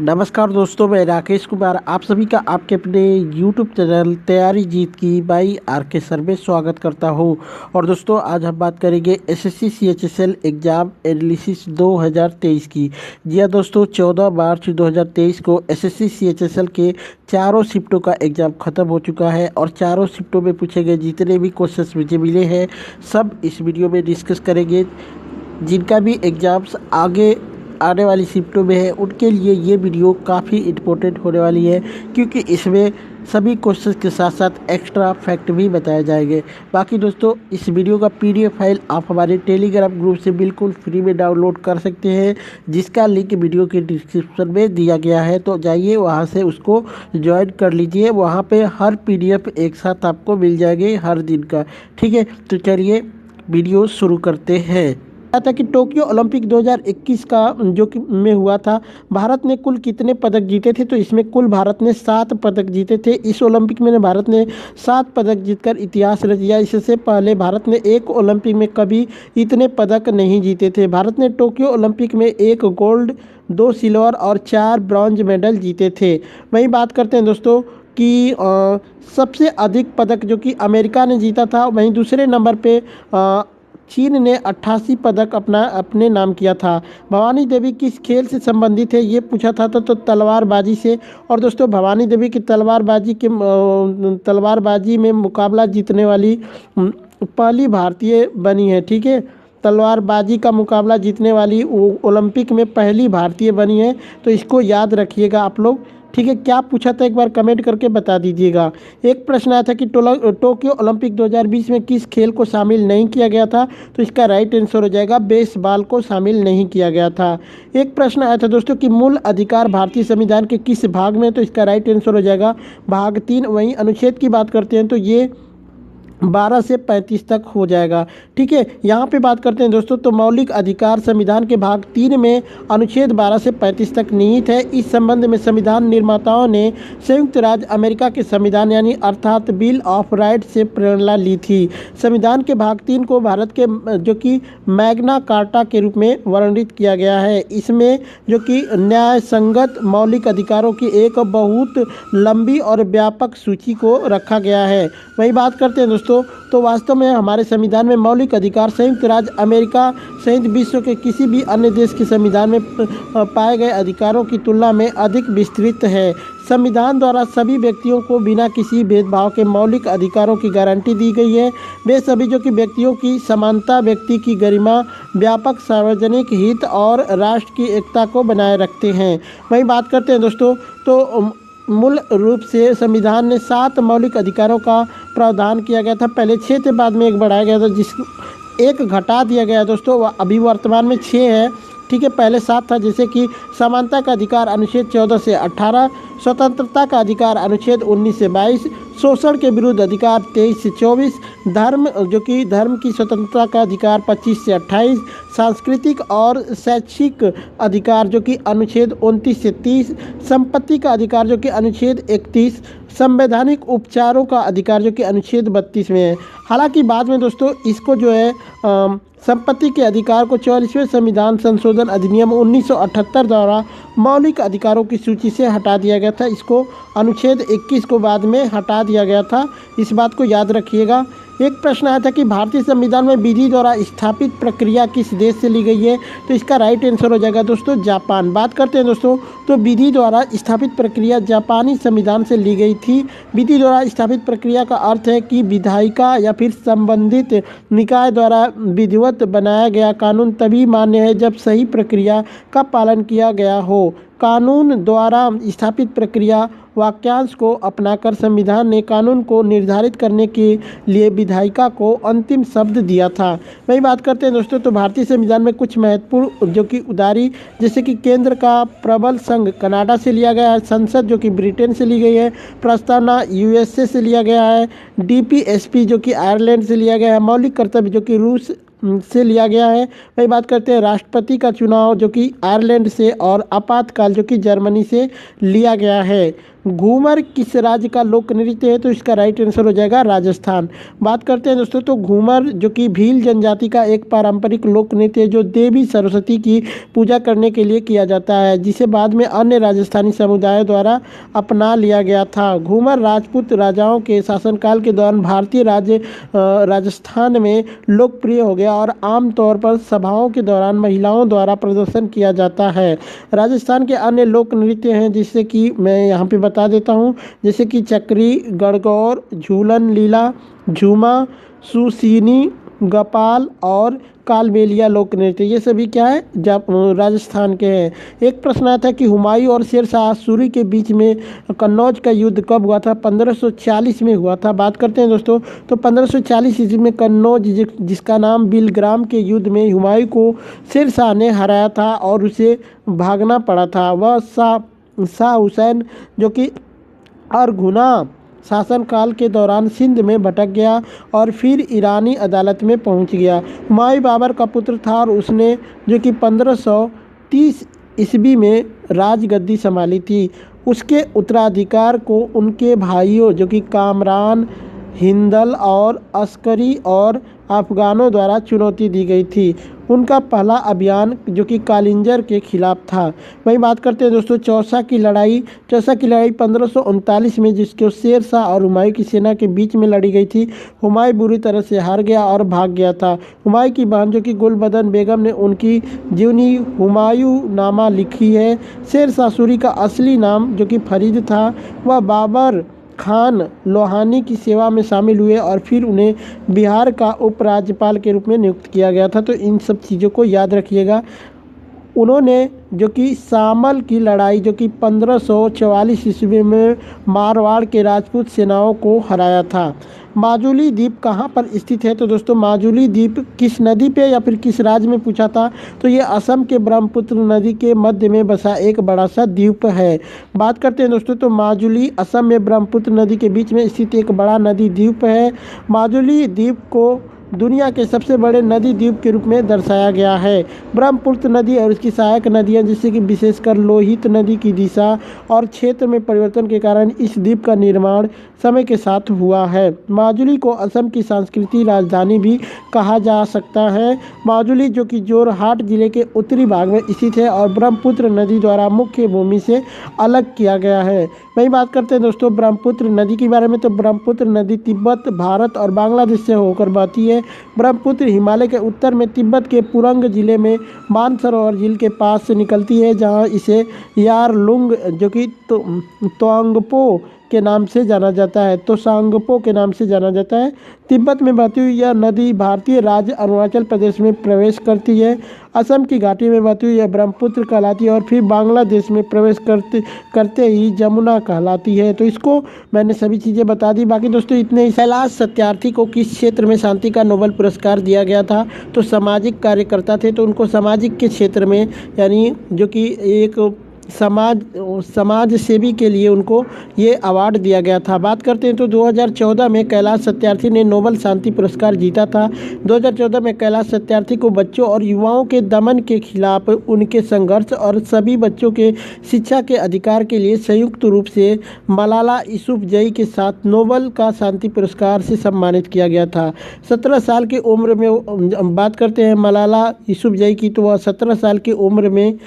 नमस्कार दोस्तों, मैं राकेश कुमार आप सभी का आपके अपने YouTube चैनल तैयारी जीत की बाई आर के सर में स्वागत करता हूं। और दोस्तों, आज हम बात करेंगे एसएससी CHSL एग्ज़ाम एनालिसिस 2023 की। जी हाँ दोस्तों, 14 मार्च 2023 को एसएससी CHSL के चारों शिफ्टों का एग्ज़ाम ख़त्म हो चुका है और चारों शिफ्टों में पूछे गए जितने भी क्वेश्चन मुझे मिले हैं सब इस वीडियो में डिस्कस करेंगे। जिनका भी एग्ज़ाम्स आगे आने वाली शिफ्टों में है उनके लिए ये वीडियो काफ़ी इम्पोर्टेंट होने वाली है, क्योंकि इसमें सभी क्वेश्चंस के साथ साथ एक्स्ट्रा फैक्ट भी बताए जाएंगे। बाकी दोस्तों, इस वीडियो का PDF फाइल आप हमारे टेलीग्राम ग्रुप से बिल्कुल फ्री में डाउनलोड कर सकते हैं, जिसका लिंक वीडियो के डिस्क्रिप्शन में दिया गया है। तो जाइए वहां से उसको ज्वाइन कर लीजिए। वहां पे हर PDF एक साथ आपको मिल जाएंगे हर दिन का। ठीक है, तो चलिए वीडियो शुरू करते हैं। था कि टोक्यो ओलंपिक 2021 का जो कि में हुआ था, भारत ने कुल कितने पदक जीते थे? तो इसमें कुल भारत ने 7 पदक जीते थे। इस ओलंपिक में भारत ने 7 पदक जीतकर इतिहास रच दिया। इससे पहले भारत ने एक ओलंपिक में कभी इतने पदक नहीं जीते थे। भारत ने टोक्यो ओलंपिक में 1 गोल्ड, 2 सिल्वर और 4 ब्रॉन्ज मेडल जीते थे। वहीं बात करते हैं दोस्तों कि सबसे अधिक पदक जो कि अमेरिका ने जीता था। वहीं दूसरे नंबर पे चीन ने 88 पदक अपने नाम किया था। भवानी देवी किस खेल से संबंधित है, ये पूछा था तो तलवारबाजी से। और दोस्तों, भवानी देवी की तलवारबाजी में मुकाबला जीतने वाली पहली भारतीय बनी है। ठीक है, तलवारबाजी का मुकाबला जीतने वाली ओलंपिक में पहली भारतीय बनी है। तो इसको याद रखिएगा आप लोग। ठीक है, क्या पूछा था एक बार कमेंट करके बता दीजिएगा। एक प्रश्न आया था कि टोक्यो ओलंपिक 2020 में किस खेल को शामिल नहीं किया गया था? तो इसका राइट आंसर हो जाएगा बेसबॉल को शामिल नहीं किया गया था। एक प्रश्न आया था दोस्तों कि मूल अधिकार भारतीय संविधान के किस भाग में? तो इसका राइट आंसर हो जाएगा भाग 3। वहीं अनुच्छेद की बात करते हैं तो ये 12 से 35 तक हो जाएगा। ठीक है, यहाँ पे बात करते हैं दोस्तों तो मौलिक अधिकार संविधान के भाग 3 में अनुच्छेद 12 से 35 तक निहित है। इस संबंध में संविधान निर्माताओं ने संयुक्त राज्य अमेरिका के संविधान यानी अर्थात बिल ऑफ राइट से प्रेरणा ली थी। संविधान के भाग 3 को भारत के जो कि मैग्ना कार्टा के रूप में वर्णित किया गया है। इसमें जो कि न्याय संगत मौलिक अधिकारों की एक बहुत लंबी और व्यापक सूची को रखा गया है। वही बात करते हैं दोस्तों तो वास्तव में हमारे संविधान में मौलिक अधिकार संयुक्त राज्य अमेरिका सहित विश्व के किसी भी अन्य देश के संविधान में पाए गए अधिकारों की तुलना में अधिक विस्तृत है। संविधान द्वारा सभी व्यक्तियों को बिना किसी भेदभाव के मौलिक अधिकारों की गारंटी दी गई है। वे सभी जो कि व्यक्तियों की समानता, व्यक्ति की गरिमा, व्यापक सार्वजनिक हित और राष्ट्र की एकता को बनाए रखते हैं। वही बात करते हैं दोस्तों तो मूल रूप से संविधान ने 7 मौलिक अधिकारों का प्रावधान किया गया था। पहले 6 थे, बाद में 1 बढ़ाया गया था, एक घटा दिया गया दोस्तों। अभी वर्तमान में 6 है। ठीक है, पहले 7 था, जैसे कि समानता का अधिकार अनुच्छेद 14 से 18, स्वतंत्रता का अधिकार अनुच्छेद 19 से 22, शोषण के विरुद्ध अधिकार 23 से 24, धर्म जो कि धर्म की स्वतंत्रता का अधिकार 25 से 28, सांस्कृतिक और शैक्षिक अधिकार जो कि अनुच्छेद 29 से 30, संपत्ति का अधिकार जो कि अनुच्छेद 31, संवैधानिक उपचारों का अधिकार जो कि अनुच्छेद 32 में है। हालांकि बाद में दोस्तों इसको जो है संपत्ति के अधिकार को 44वें संविधान संशोधन अधिनियम 1978 द्वारा मौलिक अधिकारों की सूची से हटा दिया गया था। इसको अनुच्छेद 21 को बाद में हटा दिया गया था। इस बात को याद रखिएगा। एक प्रश्न आया था कि भारतीय संविधान में विधि द्वारा स्थापित प्रक्रिया किस देश से ली गई है? तो इसका राइट आंसर हो जाएगा दोस्तों जापान। बात करते हैं दोस्तों तो विधि द्वारा स्थापित प्रक्रिया जापानी संविधान से ली गई थी। विधि द्वारा स्थापित प्रक्रिया का अर्थ है कि विधायिका या फिर संबंधित निकाय द्वारा विधिवत बनाया गया कानून तभी मान्य है जब सही प्रक्रिया का पालन किया गया हो। कानून द्वारा स्थापित प्रक्रिया वाक्यांश को अपनाकर संविधान ने कानून को निर्धारित करने के लिए विधायिका को अंतिम शब्द दिया था। वही बात करते हैं दोस्तों तो भारतीय संविधान में कुछ महत्वपूर्ण जो कि उदारी, जैसे कि केंद्र का प्रबल संघ कनाडा से लिया गया है, संसद जो कि ब्रिटेन से ली गई है, प्रस्तावना USA से लिया गया है, DPSP जो कि आयरलैंड से लिया गया है, मौलिक कर्तव्य जो कि रूस से लिया गया है। वही बात करते हैं राष्ट्रपति का चुनाव जो कि आयरलैंड से और आपातकाल जो कि जर्मनी से लिया गया है। घूमर किस राज्य का लोक नृत्य है? तो इसका राइट आंसर हो जाएगा राजस्थान। बात करते हैं दोस्तों, तो घूमर जो कि भील जनजाति का एक पारंपरिक लोक नृत्य है जो देवी सरस्वती की पूजा करने के लिए किया जाता है, जिसे बाद में अन्य राजस्थानी समुदायों द्वारा अपना लिया गया था। घूमर राजपूत राजाओं के शासनकाल के दौरान भारतीय राजस्थान में लोकप्रिय हो गया और आमतौर पर सभाओं के दौरान महिलाओं द्वारा प्रदर्शन किया जाता है। राजस्थान के अन्य लोक नृत्य हैं जिससे कि मैं यहाँ पे बता देता हूँ, जैसे कि चक्री, गणगौर, झूलन लीला, झूमा, सुसीनी, गपाल और कालबेलिया लोक नृत्य, ये सभी क्या है जब राजस्थान के हैं। एक प्रश्न आया था कि हुमायूं और शेर शाह सूरी के बीच में कन्नौज का युद्ध कब हुआ था? 1540 में हुआ था। बात करते हैं दोस्तों, तो 1540 ईस्वी में कन्नौज जिसका नाम बिलग्राम के युद्ध में हुमायूं को शेर शाह ने हराया था और उसे भागना पड़ा था। वह शाह हुसैन जो कि अरगुना शासनकाल के दौरान सिंध में भटक गया और फिर ईरानी अदालत में पहुंच गया। हुमायूं बाबर का पुत्र था और उसने जो कि 1530 ईस्वी में राजगद्दी संभाली थी। उसके उत्तराधिकार को उनके भाइयों जो कि कामरान, हिंदल और अस्करी और अफगानों द्वारा चुनौती दी गई थी। उनका पहला अभियान जो कि कालिंजर के खिलाफ था। वहीं बात करते हैं दोस्तों चौसा की लड़ाई 1539 में जिसको शेर शाह और हुमायूं की सेना के बीच में लड़ी गई थी। हुमायूं बुरी तरह से हार गया और भाग गया था। हुमायूं की बहन जो कि गुलबदन बेगम ने उनकी जीवनी हुमायूं नामा लिखी है। शेर शाह सूरी का असली नाम जो कि फरीद था, वह बाबर खान लोहानी की सेवा में शामिल हुए और फिर उन्हें बिहार का उपराज्यपाल के रूप में नियुक्त किया गया था। तो इन सब चीज़ों को याद रखिएगा। उन्होंने जो कि शामल की लड़ाई जो कि 1544 ईस्वी में मारवाड़ के राजपूत सेनाओं को हराया था। माजुली द्वीप कहाँ पर स्थित है? तो दोस्तों माजुली द्वीप किस नदी पे या फिर किस राज्य में पूछा था, तो ये असम के ब्रह्मपुत्र नदी के मध्य में बसा एक बड़ा सा द्वीप है। बात करते हैं दोस्तों, तो माजुली असम में ब्रह्मपुत्र नदी के बीच में स्थित एक बड़ा नदी द्वीप है। माजुली द्वीप को दुनिया के सबसे बड़े नदी द्वीप के रूप में दर्शाया गया है। ब्रह्मपुत्र नदी और इसकी सहायक नदियां जैसे कि विशेषकर लोहित नदी की दिशा और क्षेत्र में परिवर्तन के कारण इस द्वीप का निर्माण समय के साथ हुआ है। माजुली को असम की सांस्कृतिक राजधानी भी कहा जा सकता है। माजुली जो कि जोरहाट जिले के उत्तरी भाग में स्थित है और ब्रह्मपुत्र नदी द्वारा मुख्य भूमि से अलग किया गया है। वहीं बात करते हैं दोस्तों ब्रह्मपुत्र नदी के बारे में, तो ब्रह्मपुत्र नदी तिब्बत, भारत और बांग्लादेश से होकर बहती है। ब्रह्मपुत्र हिमालय के उत्तर में तिब्बत के पुरंग जिले में मानसरोवर झील के पास से निकलती है, जहां इसे यारलुंग जो कि तोंगपो के नाम से जाना जाता है, तो सांगपो के नाम से जाना जाता है। तिब्बत में बहती हुई यह नदी भारतीय राज्य अरुणाचल प्रदेश में प्रवेश करती है। असम की घाटी में बहती हुई यह ब्रह्मपुत्र कहलाती है और फिर बांग्लादेश में प्रवेश करते ही जमुना कहलाती है। तो इसको मैंने सभी चीज़ें बता दी। बाकी दोस्तों इतने ही। कैलाश सत्यार्थी को किस क्षेत्र में शांति का नोबेल पुरस्कार दिया गया था? तो सामाजिक कार्यकर्ता थे, तो उनको सामाजिक के क्षेत्र में यानी जो कि एक समाज सेवी के लिए उनको ये अवार्ड दिया गया था। बात करते हैं तो 2014 में कैलाश सत्यार्थी ने नोबेल शांति पुरस्कार जीता था। 2014 में कैलाश सत्यार्थी को बच्चों और युवाओं के दमन के खिलाफ उनके संघर्ष और सभी बच्चों के शिक्षा के अधिकार के लिए संयुक्त रूप से मलाला यूसुफजई के साथ नोबेल का शांति पुरस्कार से सम्मानित किया गया था। 17 साल की उम्र में बात करते हैं मलाला यूसुफजई की, तो वह 17 साल की उम्र में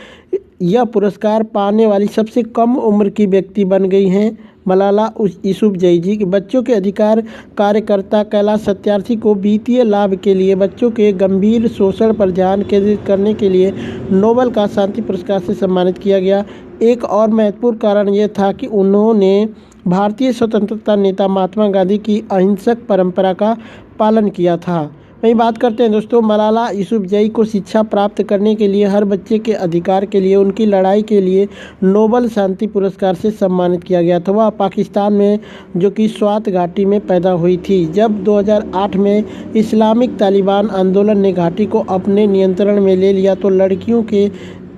यह पुरस्कार पाने वाली सबसे कम उम्र की व्यक्ति बन गई हैं। मलाला यूसुफजई जी के बच्चों के अधिकार कार्यकर्ता कैलाश सत्यार्थी को वित्तीय लाभ के लिए बच्चों के गंभीर शोषण पर ध्यान केंद्रित करने के लिए नोबेल का शांति पुरस्कार से सम्मानित किया गया। एक और महत्वपूर्ण कारण यह था कि उन्होंने भारतीय स्वतंत्रता नेता महात्मा गांधी की अहिंसक परंपरा का पालन किया था। वहीं बात करते हैं दोस्तों मलाला यूसुफजई को शिक्षा प्राप्त करने के लिए, हर बच्चे के अधिकार के लिए, उनकी लड़ाई के लिए नोबेल शांति पुरस्कार से सम्मानित किया गया था। वह पाकिस्तान में जो कि स्वात घाटी में पैदा हुई थी। जब 2008 में इस्लामिक तालिबान आंदोलन ने घाटी को अपने नियंत्रण में ले लिया तो लड़कियों के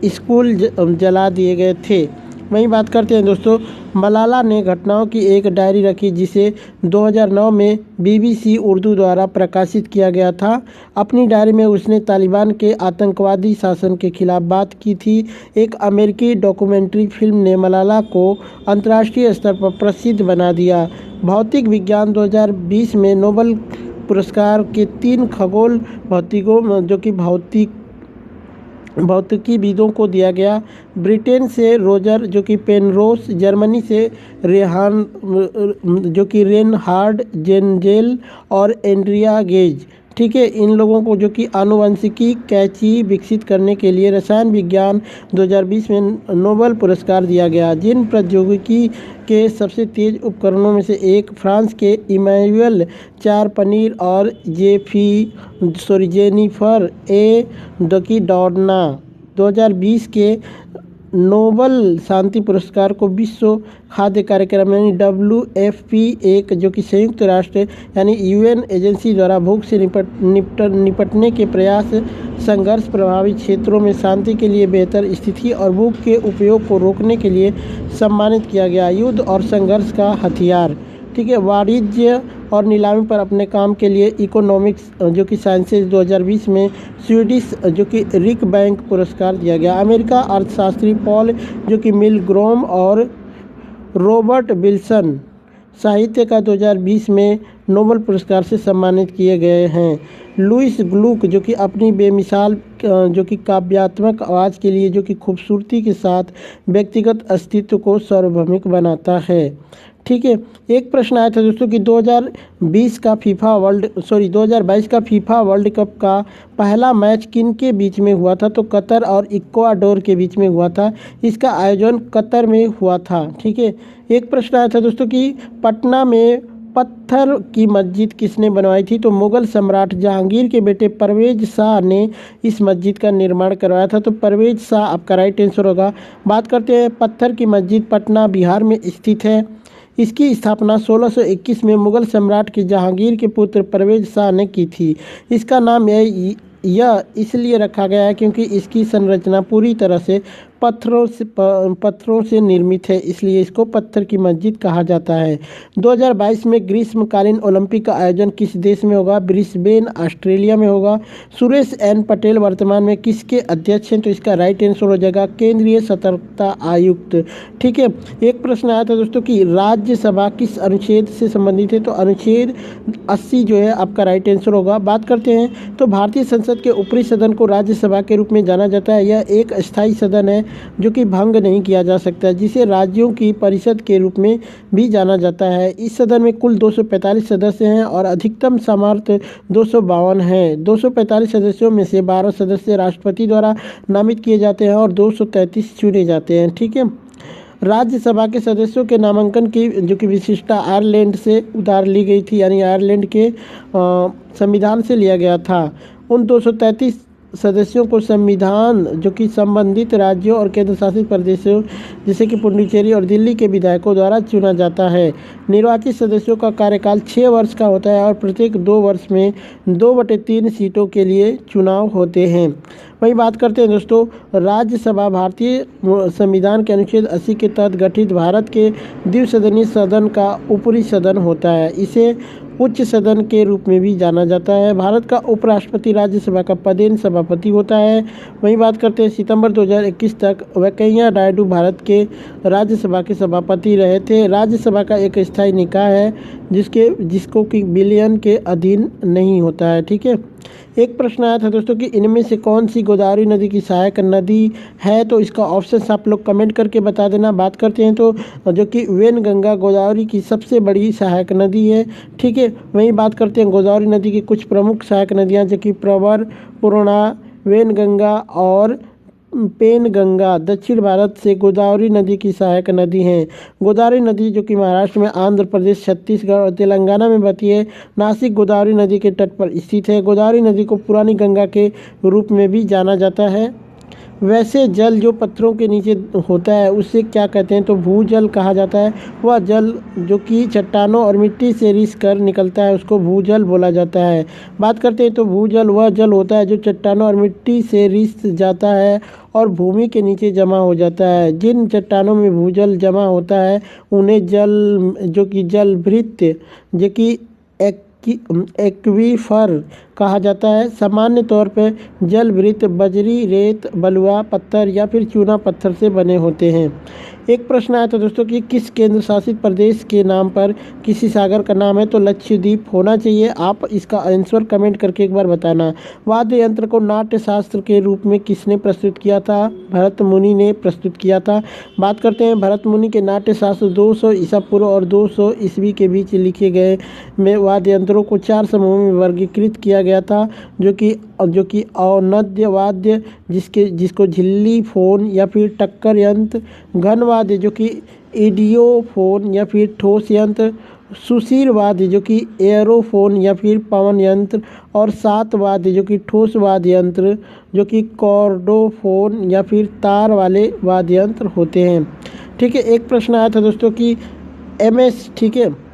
स्कूल जला दिए गए थे। वहीं बात करते हैं दोस्तों, मलाला ने घटनाओं की एक डायरी रखी जिसे 2009 में BBC उर्दू द्वारा प्रकाशित किया गया था। अपनी डायरी में उसने तालिबान के आतंकवादी शासन के खिलाफ बात की थी। एक अमेरिकी डॉक्यूमेंट्री फिल्म ने मलाला को अंतर्राष्ट्रीय स्तर पर प्रसिद्ध बना दिया। भौतिक विज्ञान 2020 में नोबेल पुरस्कार के 3 खगोल भौतिकों जो कि भौतिकीविदों को दिया गया। ब्रिटेन से रोजर जो कि पेनरोस, जर्मनी से रेहान जो कि रेनहार्ड जेनजेल और एंड्रिया गेज, ठीक है। इन लोगों को जो कि आनुवंशिकी कैंची विकसित करने के लिए रसायन विज्ञान 2020 में नोबेल पुरस्कार दिया गया। जिन प्रौद्योगिकी के सबसे तेज उपकरणों में से एक फ्रांस के इमैनुएल चारपनीर और जेनिफर ए डॉर्ना 2020 के नोबेल शांति पुरस्कार को विश्व खाद्य कार्यक्रम यानी WFP, एक जो कि संयुक्त राष्ट्र यानी UN एजेंसी द्वारा भूख से निपटने के प्रयास, संघर्ष प्रभावित क्षेत्रों में शांति के लिए बेहतर स्थिति और भूख के उपयोग को रोकने के लिए सम्मानित किया गया। युद्ध और संघर्ष का हथियार, ठीक है। वाणिज्य और नीलामी पर अपने काम के लिए इकोनॉमिक्स जो कि साइंसेज 2020 में स्वीडिश जो कि रिक बैंक पुरस्कार दिया गया। अमेरिका अर्थशास्त्री पॉल जो कि मिलग्रोम और रॉबर्ट विल्सन साहित्य का 2020 में नोबेल पुरस्कार से सम्मानित किए गए हैं। लुइस ग्लुक जो कि अपनी बेमिसाल जो कि काव्यात्मक आवाज़ के लिए जो कि खूबसूरती के साथ व्यक्तिगत अस्तित्व को सार्वभौमिक बनाता है, ठीक है। एक प्रश्न आया था दोस्तों कि 2022 का फीफा वर्ल्ड कप का पहला मैच किन के बीच में हुआ था, तो कतर और इक्वाडोर के बीच में हुआ था। इसका आयोजन कतर में हुआ था, ठीक है। एक प्रश्न आया था दोस्तों कि पटना में पत्थर की मस्जिद किसने बनवाई थी, तो मुगल सम्राट जहांगीर के बेटे परवेज शाह ने इस मस्जिद का निर्माण करवाया था। तो परवेज शाह आपका राइट आंसर होगा। बात करते हैं, पत्थर की मस्जिद पटना बिहार में स्थित है। इसकी स्थापना 1621 में मुगल सम्राट के जहांगीर के पुत्र परवेज शाह ने की थी। इसका नाम यह इसलिए रखा गया है क्योंकि इसकी संरचना पूरी तरह से पत्थरों से निर्मित है, इसलिए इसको पत्थर की मस्जिद कहा जाता है। 2022 में ग्रीष्मकालीन ओलंपिक का आयोजन किस देश में होगा, ब्रिस्बेन ऑस्ट्रेलिया में होगा। सुरेश एन पटेल वर्तमान में किसके अध्यक्ष हैं, तो इसका राइट आंसर हो जाएगा केंद्रीय सतर्कता आयुक्त, ठीक है। एक प्रश्न आया था दोस्तों कि राज्यसभा किस अनुच्छेद से संबंधित है, तो अनुच्छेद 80 जो है आपका राइट आंसर होगा। बात करते हैं तो भारतीय संसद के ऊपरी सदन को राज्यसभा के रूप में जाना जाता है। यह एक अस्थायी सदन है जो कि भंग नहीं किया जा सकता, जिसे राज्यों की परिषद के रूप में भी जाना जाता है। इस सदन में कुल 245 सदस्य हैं और अधिकतम सामर्थ्य 252 है। 245 सदस्यों में से 12 सदस्य राष्ट्रपति द्वारा नामित किए जाते हैं और 233 चुने जाते हैं, ठीक है। राज्यसभा के सदस्यों के नामांकन की जो कि विशिष्टता आयरलैंड से उधार ली गई थी, यानी आयरलैंड के संविधान से लिया गया था। उन 233 सदस्यों को संविधान जो कि संबंधित राज्यों और केंद्र शासित प्रदेशों जैसे कि पुडुचेरी और दिल्ली के विधायकों द्वारा चुना जाता है। निर्वाचित सदस्यों का कार्यकाल 6 वर्ष का होता है और प्रत्येक 2 वर्ष में 2/3 सीटों के लिए चुनाव होते हैं। वही बात करते हैं दोस्तों, राज्यसभा भारतीय संविधान के अनुच्छेद 80 के तहत गठित भारत के द्विसदनीय सदन का ऊपरी सदन होता है। इसे उच्च सदन के रूप में भी जाना जाता है। भारत का उपराष्ट्रपति राज्यसभा का पदेन सभापति होता है। वहीं बात करते हैं, सितंबर 2021 तक वेंकैया नायडू भारत के राज्यसभा के सभापति रहे थे। राज्यसभा का एक स्थायी निकाय है जिसको कि विलयन के अधीन नहीं होता है, ठीक है। एक प्रश्न आया था दोस्तों कि इनमें से कौन सी गोदावरी नदी की सहायक नदी है, तो इसका ऑप्शन आप लोग कमेंट करके बता देना। बात करते हैं तो जो कि वेनगंगा गोदावरी की सबसे बड़ी सहायक नदी है, ठीक है। वहीं बात करते हैं गोदावरी नदी की कुछ प्रमुख सहायक नदियां जो कि प्रवर, पूर्णा, वेनगंगा और पेनगंगा दक्षिण भारत से गोदावरी नदी की सहायक नदी हैं। गोदावरी नदी जो कि महाराष्ट्र में, आंध्र प्रदेश, छत्तीसगढ़ और तेलंगाना में बहती है। नासिक गोदावरी नदी के तट पर स्थित है। गोदावरी नदी को पुरानी गंगा के रूप में भी जाना जाता है। वैसे जल जो पत्थरों के नीचे होता है उसे क्या कहते हैं? तो भूजल कहा जाता है। वह जल जो कि चट्टानों और मिट्टी से रिस कर निकलता है उसको भूजल बोला जाता है। बात करते हैं तो भूजल वह जल होता है जो चट्टानों और मिट्टी से रिस जाता है और भूमि के नीचे जमा हो जाता है। जिन चट्टानों में भूजल जमा होता है उन्हें जलभृत जो कि एक्वीफर कहा जाता है। सामान्य तौर पर जलभृत बजरी, रेत, बलुआ पत्थर या फिर चूना पत्थर से बने होते हैं। एक प्रश्न आया था दोस्तों कि किस केंद्र शासित प्रदेश के नाम पर किसी सागर का नाम है? तो लक्षद्वीप होना चाहिए। आप इसका आंसर कमेंट करके एक बार बताना। वाद्य यंत्र को नाट्य शास्त्र के रूप में किसने प्रस्तुत किया था? भरत मुनि ने प्रस्तुत किया था। बात करते हैं भरत मुनि के नाट्य शास्त्र 200 ईसा पूर्व और 200 ईस्वी के बीच लिखे गए में वाद्य यंत्रों को 4 समूहों में वर्गीकृत किया गया था, जो कि औनद्य वाद्य जिसको झिल्ली फोन या फिर टक्कर यंत्र, घन वाद्य जो कि इडियोफोन या फिर ठोस यंत्र, सुशीर वाद्य जो कि एयरोफोन या फिर पवन यंत्र, और सात वाद्य जो कि ठोस वाद्य यंत्र जो कि कॉर्डोफोन या फिर तार वाले वाद्य यंत्र होते हैं। ठीक है, एक प्रश्न आया था दोस्तों कि MS, ठीक है,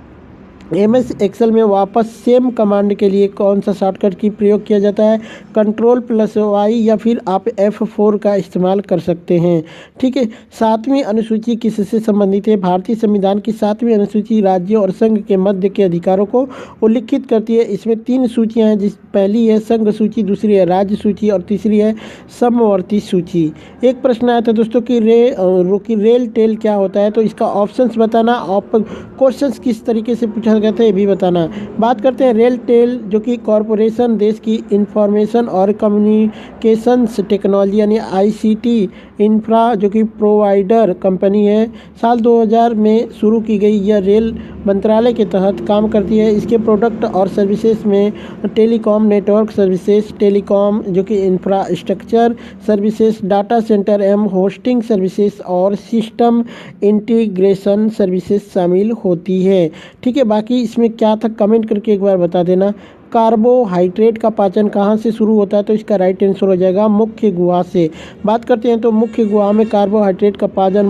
MS एक्सेल में वापस सेम कमांड के लिए कौन सा शॉर्टकट की प्रयोग किया जाता है? Ctrl+Y या फिर आप F4 का इस्तेमाल कर सकते हैं। ठीक है, 7वीं अनुसूची किससे संबंधित है? भारतीय संविधान की 7वीं अनुसूची राज्यों और संघ के मध्य के अधिकारों को उल्लिखित करती है। इसमें 3 सूचियां हैं, पहली है संघ सूची, दूसरी है राज्य सूची और तीसरी है समवर्ती सूची। एक प्रश्न आया था दोस्तों कि रेल टेल क्या होता है? तो इसका ऑप्शंस बताना। आप क्वेश्चंस किस तरीके से पूछा गया था ये भी बताना। बात करते हैं रेल टेल जो कि कॉरपोरेशन देश की इंफॉर्मेशन और कम्युनिकेशंस टेक्नोलॉजी यानी ICT इंफ्रा जो कि प्रोवाइडर कंपनी है। साल 2000 में शुरू की गई यह रेल मंत्रालय के तहत काम करती है। इसके प्रोडक्ट और सर्विसेज में टेलीकॉम नेटवर्क सर्विसेज, टेलीकॉम जो कि इंफ्रास्ट्रक्चर सर्विसेज, डाटा सेंटर एवं होस्टिंग सर्विसेज और सिस्टम इंटीग्रेशन सर्विसेज शामिल होती है। ठीक है, बाकी इसमें क्या था कमेंट करके एक बार बता देना। कार्बोहाइड्रेट का पाचन कहाँ से शुरू होता है? तो इसका राइट आंसर हो जाएगा मुख्य गुहा से। बात करते हैं तो मुख्य गुहा में कार्बोहाइड्रेट का पाचन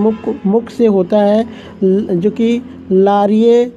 मुख से होता है, जो कि लारिये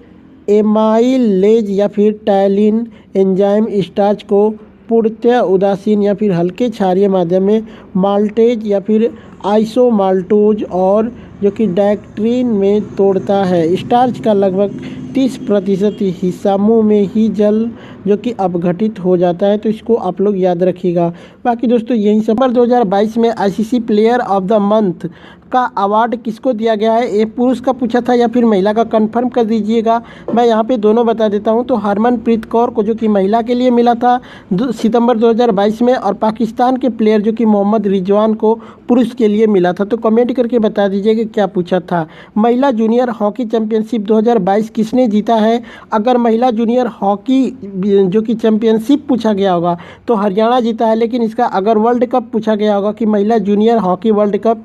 एमाइलेज या फिर टाइलिन एंजाइम स्टार्च को पूर्णतः उदासीन या फिर हल्के क्षारीय माध्यम में माल्टेज या फिर आइसोमाल्टोज और जो कि डायक्ट्रीन में तोड़ता है। स्टार्च का लगभग 30% हिस्सा मुंह में ही जल जो कि अपघटित हो जाता है, तो इसको आप लोग याद रखिएगा। बाकी दोस्तों यही सब 2022 में ICC player of the month का अवार्ड किसको दिया गया है? ये पुरुष का पूछा था या फिर महिला का, कंफर्म कर दीजिएगा। मैं यहाँ पे दोनों बता देता हूँ। तो हरमनप्रीत कौर को जो कि महिला के लिए मिला था सितंबर 2022 में, और पाकिस्तान के प्लेयर जो कि मोहम्मद रिजवान को पुरुष के लिए मिला था। तो कमेंट करके बता दीजिए कि क्या पूछा था। महिला जूनियर हॉकी चैंपियनशिप 2022 किसने जीता है? अगर महिला जूनियर हॉकी जो कि चैंपियनशिप पूछा गया होगा तो हरियाणा जीता है, लेकिन इसका अगर वर्ल्ड कप पूछा गया होगा कि महिला जूनियर हॉकी वर्ल्ड कप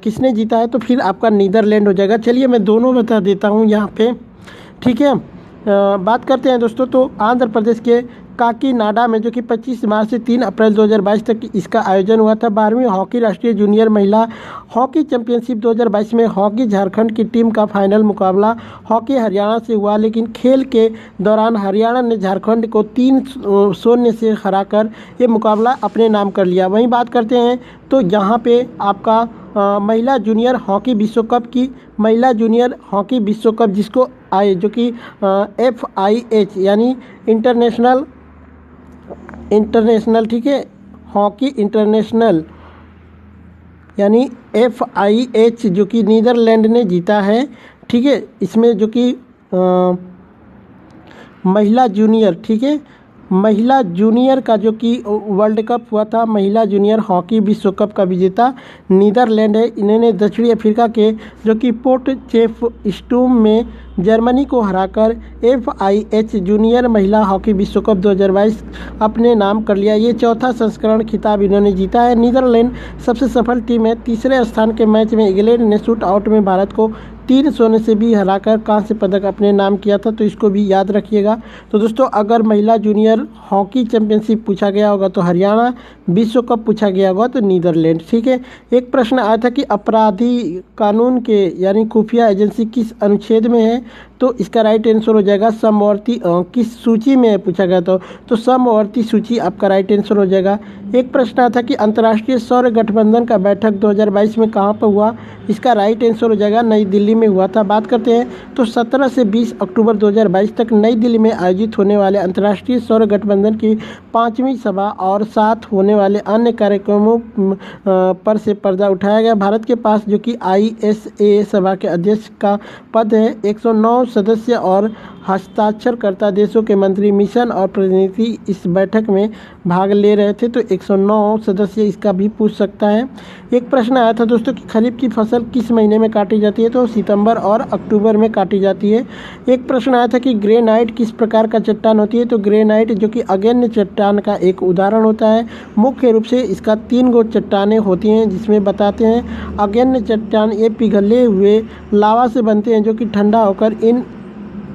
किसने जीता है, तो फिर आपका नीदरलैंड हो जाएगा। चलिए मैं दोनों बता देता हूँ यहाँ पे। ठीक है, बात करते हैं दोस्तों। तो आंध्र प्रदेश के काकीनाडा में जो कि 25 मार्च से 3 अप्रैल 2022 तक इसका आयोजन हुआ था। 12वीं हॉकी राष्ट्रीय जूनियर महिला हॉकी चैंपियनशिप 2022 में हॉकी झारखंड की टीम का फाइनल मुकाबला हॉकी हरियाणा से हुआ, लेकिन खेल के दौरान हरियाणा ने झारखंड को 3-0 से हराकर ये मुकाबला अपने नाम कर लिया। वहीं बात करते हैं तो यहाँ पे आपका महिला जूनियर हॉकी विश्व कप की महिला जूनियर हॉकी विश्व कप जिसको जो कि FIH यानी इंटरनेशनल ठीक है, हॉकी इंटरनेशनल यानी FIH जो कि नीदरलैंड ने जीता है। ठीक है, इसमें जो कि महिला जूनियर, ठीक है, महिला जूनियर का जो कि वर्ल्ड कप हुआ था, महिला जूनियर हॉकी विश्व कप का विजेता नीदरलैंड है। इन्होंने दक्षिणी अफ्रीका के जो कि पोर्टचेफस्ट्रूम में जर्मनी को हराकर FIH जूनियर महिला हॉकी विश्व कप 2022 अपने नाम कर लिया। ये चौथा संस्करण खिताब इन्होंने जीता है। नीदरलैंड सबसे सफल टीम है। तीसरे स्थान के मैच में इंग्लैंड ने शूट आउट में भारत को 3 सोने से भी हराकर कांस्य पदक अपने नाम किया था, तो इसको भी याद रखिएगा। तो दोस्तों अगर महिला जूनियर हॉकी चैंपियनशिप पूछा गया होगा तो हरियाणा, विश्व कप पूछा गया होगा तो नीदरलैंड। ठीक है। एक प्रश्न आया था कि अपराधी कानून के यानी खुफिया एजेंसी किस अनुच्छेद में है, तो इसका राइट आंसर हो जाएगा समवर्ती किस सूची में है पूछा गया था, तो समवर्ती सूची आपका राइट आंसर हो जाएगा। एक प्रश्न आया था कि अंतर्राष्ट्रीय सौर गठबंधन का बैठक 2022 में कहाँ पर हुआ, इसका राइट आंसर हो जाएगा नई दिल्ली में हुआ था। बात करते हैं तो 17 से 20 अक्टूबर 2022 तक नई दिल्ली में आयोजित होने वाले अंतर्राष्ट्रीय सौर गठबंधन की 5वीं सभा और साथ होने वाले अन्य कार्यक्रमों पर से पर्दा उठाया गया। भारत के पास जो कि ISA सभा के अध्यक्ष का पद है। 109 सदस्य और हस्ताक्षरकर्ता देशों के मंत्री, मिशन और प्रतिनिधि इस बैठक में भाग ले रहे थे, तो 109 सदस्य इसका भी पूछ सकता है। एक प्रश्न आया था दोस्तों कि खरीफ की फसल किस महीने में काटी जाती है, तो सितंबर और अक्टूबर में काटी जाती है। एक प्रश्न आया था कि ग्रेनाइट किस प्रकार का चट्टान होती है, तो ग्रेनाइट जो कि अगण्य चट्टान का एक उदाहरण होता है। मुख्य रूप से इसका 3 गो चट्टानें होती हैं, जिसमें बताते हैं अगण्य चट्टान ये पिघले हुए लावा से बनते हैं जो कि ठंडा होकर इन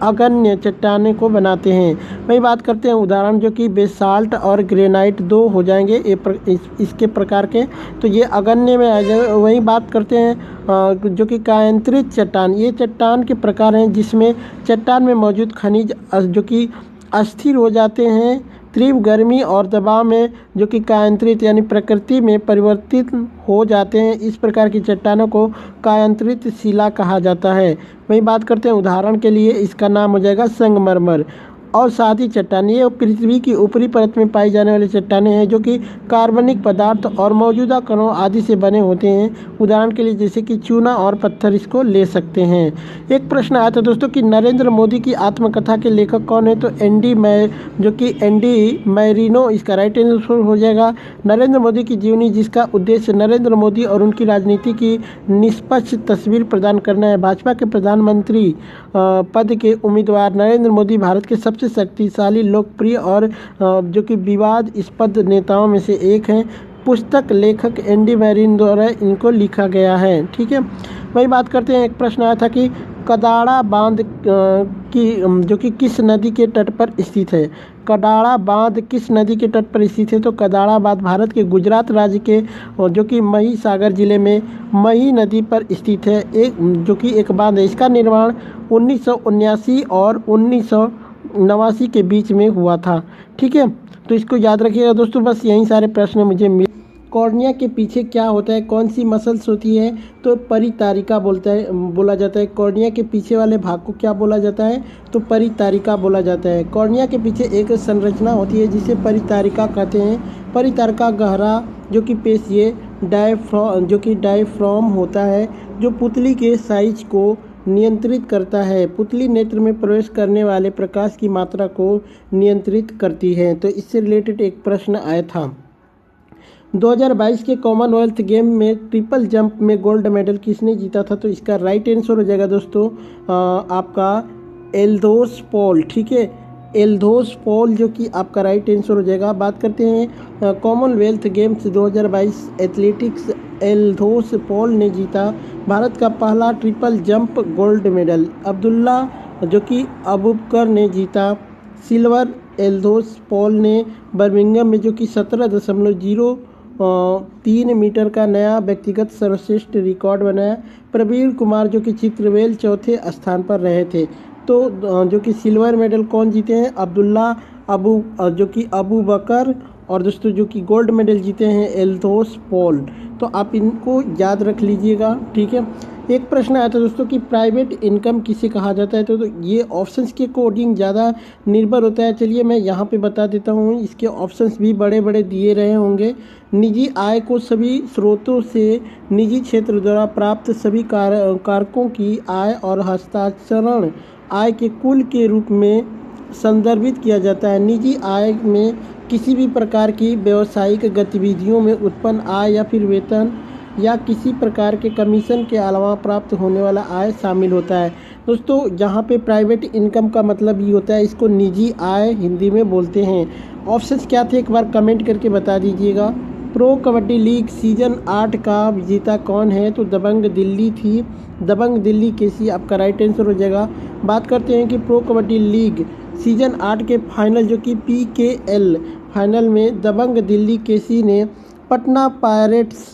अगण्य चट्टाने को बनाते हैं। वही बात करते हैं उदाहरण जो कि बेसाल्ट और ग्रेनाइट 2 हो जाएंगे इसके प्रकार के, तो ये अगण्य में आ जाए। वही बात करते हैं जो कि कायांतरित चट्टान, ये चट्टान के प्रकार हैं जिसमें चट्टान में मौजूद खनिज जो कि अस्थिर हो जाते हैं तीव्र गर्मी और दबाव में, जो कि कायांतरित यानी प्रकृति में परिवर्तित हो जाते हैं। इस प्रकार की चट्टानों को कायांतरित शिला कहा जाता है। वही बात करते हैं उदाहरण के लिए इसका नाम हो जाएगा संगमरमर। और साथ ही चट्टान ये पृथ्वी की ऊपरी परत में पाई जाने वाली चट्टानें हैं जो कि कार्बनिक पदार्थ और मौजूदा कणों आदि से बने होते हैं। उदाहरण के लिए जैसे कि चूना और पत्थर इसको ले सकते हैं। एक प्रश्न आया था दोस्तों कि नरेंद्र मोदी की आत्मकथा के लेखक कौन है, तो एंडी मैरिनो इसका राइट आंसर हो जाएगा। नरेंद्र मोदी की जीवनी जिसका उद्देश्य नरेंद्र मोदी और उनकी राजनीति की निष्पक्ष तस्वीर प्रदान करना है। भाजपा के प्रधानमंत्री पद के उम्मीदवार नरेंद्र मोदी भारत के सबसे शक्तिशाली, लोकप्रिय और जो कि विवादास्पद नेताओं में से एक हैं। पुस्तक लेखक एंडी मैरिन द्वारा इनको लिखा गया है। ठीक है। वही बात करते हैं, एक प्रश्न आया था कि कडाड़ा बांध की जो कि किस नदी के तट पर स्थित है। कडाड़ा बांध किस नदी के तट पर स्थित है, तो कडाड़ा बांध भारत के गुजरात राज्य के जो कि महिसागर जिले में मही नदी पर स्थित है। जो कि एक बांध है। इसका निर्माण 1979 और 1989 के बीच में हुआ था। ठीक है, तो इसको याद रखिएगा दोस्तों। बस यही सारे प्रश्न मुझे मिले। कॉर्निया के पीछे क्या होता है, कौन सी मसल्स होती है, तो परितारिका बोला जाता है। कॉर्निया के पीछे वाले भाग को क्या बोला जाता है, तो परितारिका बोला जाता है। कॉर्निया के पीछे एक संरचना होती है जिसे परितारिका कहते हैं। परितारिका गहरा जो कि पेशिये डायफ्राम होता है जो पुतली के साइज को नियंत्रित करता है। पुतली नेत्र में प्रवेश करने वाले प्रकाश की मात्रा को नियंत्रित करती है। तो इससे रिलेटेड एक प्रश्न आया था। 2022 के कॉमनवेल्थ गेम में ट्रिपल जंप में गोल्ड मेडल किसने जीता था, तो इसका राइट आंसर हो जाएगा दोस्तों आपका एल्दोस पॉल। ठीक है, एल्दोस पॉल जो कि आपका राइट आंसर हो जाएगा। बात करते हैं कॉमनवेल्थ गेम्स 2022 एथलेटिक्स, एल्दोस पॉल ने जीता भारत का पहला triple jump gold medal. Abdullah जो कि अबूबकर ने जीता सिल्वर। एल्दोस पॉल ने बर्मिंघम में जो कि 17.03 मीटर का नया व्यक्तिगत सर्वश्रेष्ठ रिकॉर्ड बनाया। प्रवीण कुमार जो कि चित्रवेल चौथे स्थान पर रहे थे। तो जो कि सिल्वर मेडल कौन जीते हैं, अब्दुल्ला अबू बकर, और दोस्तों जो कि गोल्ड मेडल जीते हैं एल्दोस पॉल। तो आप इनको याद रख लीजिएगा। ठीक है। एक प्रश्न आया था दोस्तों कि प्राइवेट इनकम किसे कहा जाता है, तो ये ऑप्शंस के अकॉर्डिंग ज़्यादा निर्भर होता है। चलिए मैं यहाँ पे बता देता हूँ, इसके ऑप्शंस भी बड़े बड़े दिए रहे होंगे। निजी आय को सभी स्रोतों से निजी क्षेत्र द्वारा प्राप्त सभी कारकों की आय और हस्तांतरण आय के कुल के रूप में संदर्भित किया जाता है। निजी आय में किसी भी प्रकार की व्यावसायिक गतिविधियों में उत्पन्न आय या फिर वेतन या किसी प्रकार के कमीशन के अलावा प्राप्त होने वाला आय शामिल होता है। दोस्तों यहाँ पे प्राइवेट इनकम का मतलब ये होता है, इसको निजी आय हिंदी में बोलते हैं। ऑप्शंस क्या थे एक बार कमेंट करके बता दीजिएगा। प्रो कबड्डी लीग सीजन 8 का विजेता कौन है? तो दबंग दिल्ली थी। दबंग दिल्ली केसी आपका राइट आंसर हो जाएगा। बात करते हैं कि प्रो कबड्डी लीग सीजन 8 के फाइनल जो कि PKL फाइनल में दबंग दिल्ली केसी ने पटना पायरेट्स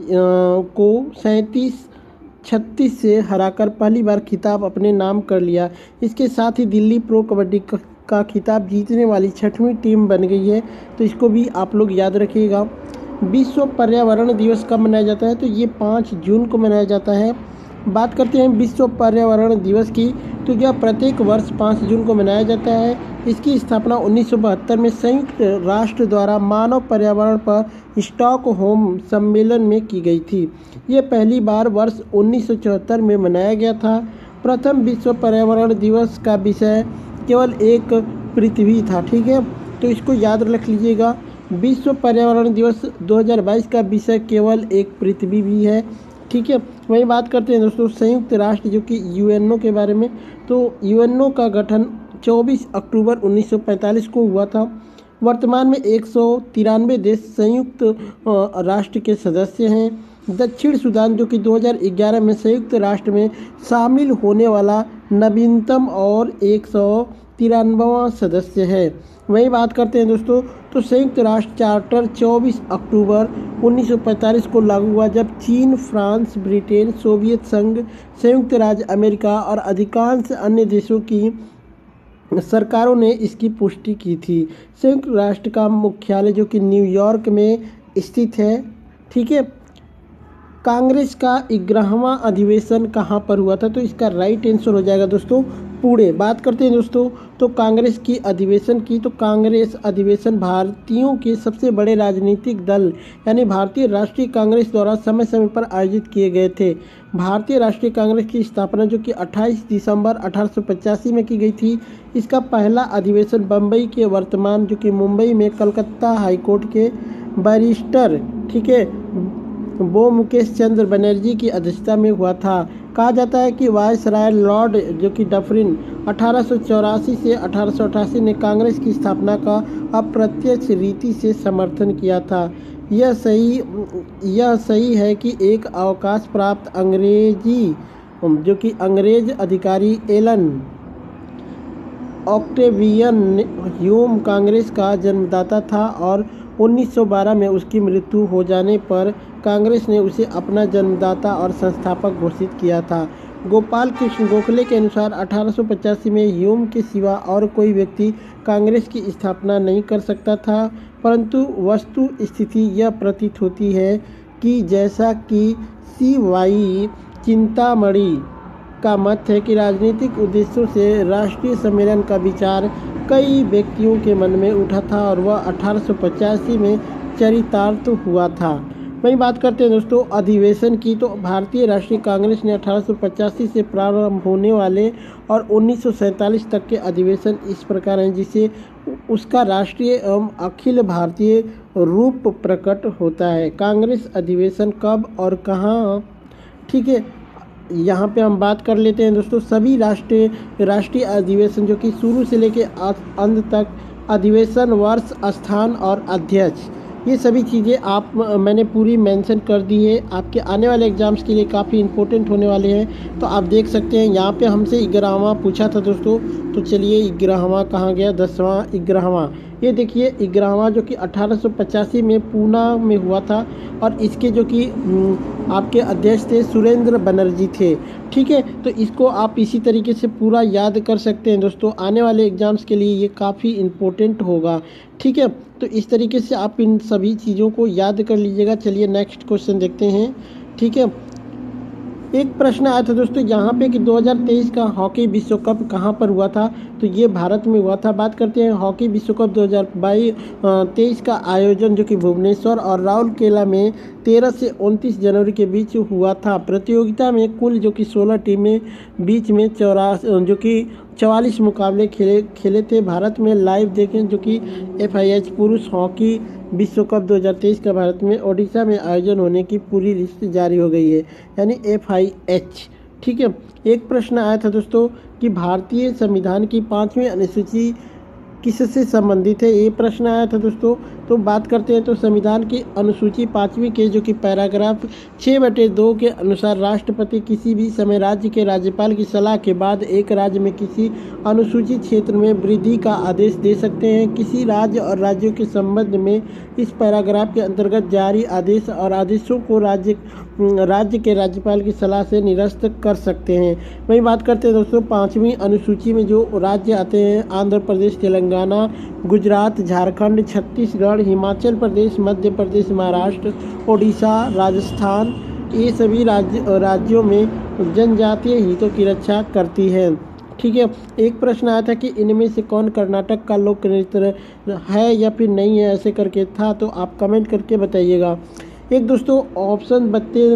को 37-36 से हराकर पहली बार खिताब अपने नाम कर लिया। इसके साथ ही दिल्ली प्रो कबड्डी का खिताब जीतने वाली 6वीं टीम बन गई है। तो इसको भी आप लोग याद रखिएगा। विश्व पर्यावरण दिवस कब मनाया जाता है? तो ये 5 जून को मनाया जाता है। बात करते हैं विश्व पर्यावरण दिवस की, तो यह प्रत्येक वर्ष 5 जून को मनाया जाता है। इसकी स्थापना 1972 में संयुक्त राष्ट्र द्वारा मानव पर्यावरण पर स्टॉकहोम सम्मेलन में की गई थी। ये पहली बार वर्ष 1974 में मनाया गया था। प्रथम विश्व पर्यावरण दिवस का विषय केवल एक पृथ्वी था। ठीक है, तो इसको याद रख लीजिएगा। विश्व पर्यावरण दिवस 2022 का विषय केवल एक पृथ्वी भी है। ठीक है, वही बात करते हैं दोस्तों संयुक्त राष्ट्र जो कि UNO के बारे में। तो UNO का गठन 24 अक्टूबर 1945 को हुआ था। वर्तमान में 193 देश संयुक्त राष्ट्र के सदस्य हैं। दक्षिण सूडान जो कि 2011 में संयुक्त राष्ट्र में शामिल होने वाला नवीनतम और 193वां सदस्य है। वही बात करते हैं दोस्तों, तो संयुक्त राष्ट्र चार्टर 24 अक्टूबर 1945 को लागू हुआ, जब चीन, फ्रांस, ब्रिटेन, सोवियत संघ, संयुक्त राज्य अमेरिका और अधिकांश अन्य देशों की सरकारों ने इसकी पुष्टि की थी। संयुक्त राष्ट्र का मुख्यालय जो कि न्यूयॉर्क में स्थित है। ठीक है, कांग्रेस का 11वां अधिवेशन कहाँ पर हुआ था? तो इसका राइट आंसर हो जाएगा दोस्तों पुणे। बात करते हैं दोस्तों, तो कांग्रेस की अधिवेशन की, तो कांग्रेस अधिवेशन भारतीयों के सबसे बड़े राजनीतिक दल यानी भारतीय राष्ट्रीय कांग्रेस द्वारा समय समय पर आयोजित किए गए थे। भारतीय राष्ट्रीय कांग्रेस की स्थापना जो कि 28 दिसंबर 1885 में की गई थी। इसका पहला अधिवेशन बम्बई के वर्तमान जो कि मुंबई में कलकत्ता हाईकोर्ट के बैरिस्टर, ठीक है, वो मुकेश चंद्र बनर्जी की अध्यक्षता में हुआ था। कहा जाता है कि वायसराय लॉर्ड जो कि डफरिन 1884 से 1888 ने कांग्रेस की स्थापना का अप्रत्यक्ष रीति से समर्थन किया था। यह सही है कि एक अवकाश प्राप्त अंग्रेजी जो कि अंग्रेज अधिकारी एलन ऑक्टेवियन ह्यूम कांग्रेस का जन्मदाता था और 1912 में उसकी मृत्यु हो जाने पर कांग्रेस ने उसे अपना जन्मदाता और संस्थापक घोषित किया था। गोपाल कृष्ण गोखले के अनुसार 1885 में ह्यूम के सिवा और कोई व्यक्ति कांग्रेस की स्थापना नहीं कर सकता था, परंतु वस्तु स्थिति यह प्रतीत होती है कि जैसा कि CY चिंतामणि का मत है कि राजनीतिक उद्देश्यों से राष्ट्रीय सम्मेलन का विचार कई व्यक्तियों के मन में उठा था और वह 1885 में चरितार्थ हुआ था। वहीं बात करते हैं दोस्तों अधिवेशन की, तो भारतीय राष्ट्रीय कांग्रेस ने 1885 से प्रारंभ होने वाले और 1947 तक के अधिवेशन इस प्रकार हैं जिसे उसका राष्ट्रीय एवं अखिल भारतीय रूप प्रकट होता है। कांग्रेस अधिवेशन कब और कहाँ? ठीक है, यहाँ पे हम बात कर लेते हैं दोस्तों सभी राष्ट्रीय अधिवेशन जो कि शुरू से लेके अंत तक अधिवेशन, वर्ष, स्थान और अध्यक्ष, ये सभी चीज़ें मैंने पूरी मेंशन कर दी है। आपके आने वाले एग्जाम्स के लिए काफ़ी इंपॉर्टेंट होने वाले हैं। तो आप देख सकते हैं यहाँ पे हमसे 11वां पूछा था दोस्तों, तो चलिए 11वां कहाँ गया, 10वां 11वां, ये देखिए 11वां जो कि 1885 में पूना में हुआ था और इसके जो कि आपके अध्यक्ष थे सुरेंद्र बनर्जी थे। ठीक है, तो इसको आप इसी तरीके से पूरा याद कर सकते हैं दोस्तों, आने वाले एग्जाम्स के लिए ये काफ़ी इम्पोर्टेंट होगा। ठीक है, तो इस तरीके से आप इन सभी चीज़ों को याद कर लीजिएगा। चलिए नेक्स्ट क्वेश्चन देखते हैं। ठीक है, एक प्रश्न आया था दोस्तों यहाँ पे कि 2023 का हॉकी विश्व कप कहाँ पर हुआ था? तो ये भारत में हुआ था। बात करते हैं हॉकी विश्व कप 2023 का आयोजन जो कि भुवनेश्वर और राउरकेला में 13 से 29 जनवरी के बीच हुआ था। प्रतियोगिता में कुल जो कि 16 टीमें बीच में 44 मुकाबले खेले थे। भारत में लाइव देखें जो कि FIH पुरुष हॉकी विश्व कप 2023 का भारत में ओडिशा में आयोजन होने की पूरी लिस्ट जारी हो गई है, यानी FIH। ठीक है, एक प्रश्न आया था दोस्तों कि भारतीय संविधान की 5वीं अनुसूची किससे संबंधित है? ये प्रश्न आया था दोस्तों। तो बात करते हैं तो संविधान की अनुसूची 5वीं के जो कि पैराग्राफ 6/2 के अनुसार राष्ट्रपति किसी भी समय राज्य के राज्यपाल की सलाह के बाद एक राज्य में किसी अनुसूचित क्षेत्र में वृद्धि का आदेश दे सकते हैं। किसी राज्य और राज्यों के संबंध में इस पैराग्राफ के अंतर्गत जारी आदेश और आदेशों को राज्य के राज्यपाल की सलाह से निरस्त कर सकते हैं। वही बात करते हैं दोस्तों 5वीं अनुसूची में जो राज्य आते हैं आंध्र प्रदेश, तेलंगाना, गुजरात, झारखंड, छत्तीसगढ़, हिमाचल प्रदेश, मध्य प्रदेश, महाराष्ट्र, उड़ीसा, राजस्थान, ये सभी राज्यों में जनजातीय हितों की रक्षा करती है। ठीक है, एक प्रश्न आया था कि इनमें से कौन कर्नाटक का लोक नृत्य है या फिर नहीं है, ऐसे करके था, तो आप कमेंट करके बताइएगा। एक दोस्तों ऑप्शन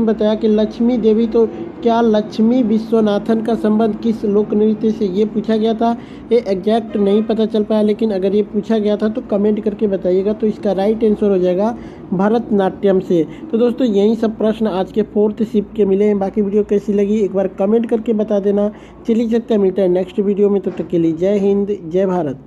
बताया कि लक्ष्मी देवी, तो क्या लक्ष्मी विश्वनाथन का संबंध किस लोक नृत्य से, ये पूछा गया था। ये एग्जैक्ट नहीं पता चल पाया, लेकिन अगर ये पूछा गया था तो कमेंट करके बताइएगा। तो इसका राइट आंसर हो जाएगा भरतनाट्यम से। तो दोस्तों यही सब प्रश्न आज के 4th शिफ्ट के मिले हैं। बाकी वीडियो कैसी लगी एक बार कमेंट करके बता देना। चलिए चलते हैं, मिलते हैं नेक्स्ट वीडियो में, तब तक के लिए जय हिंद, जय भारत।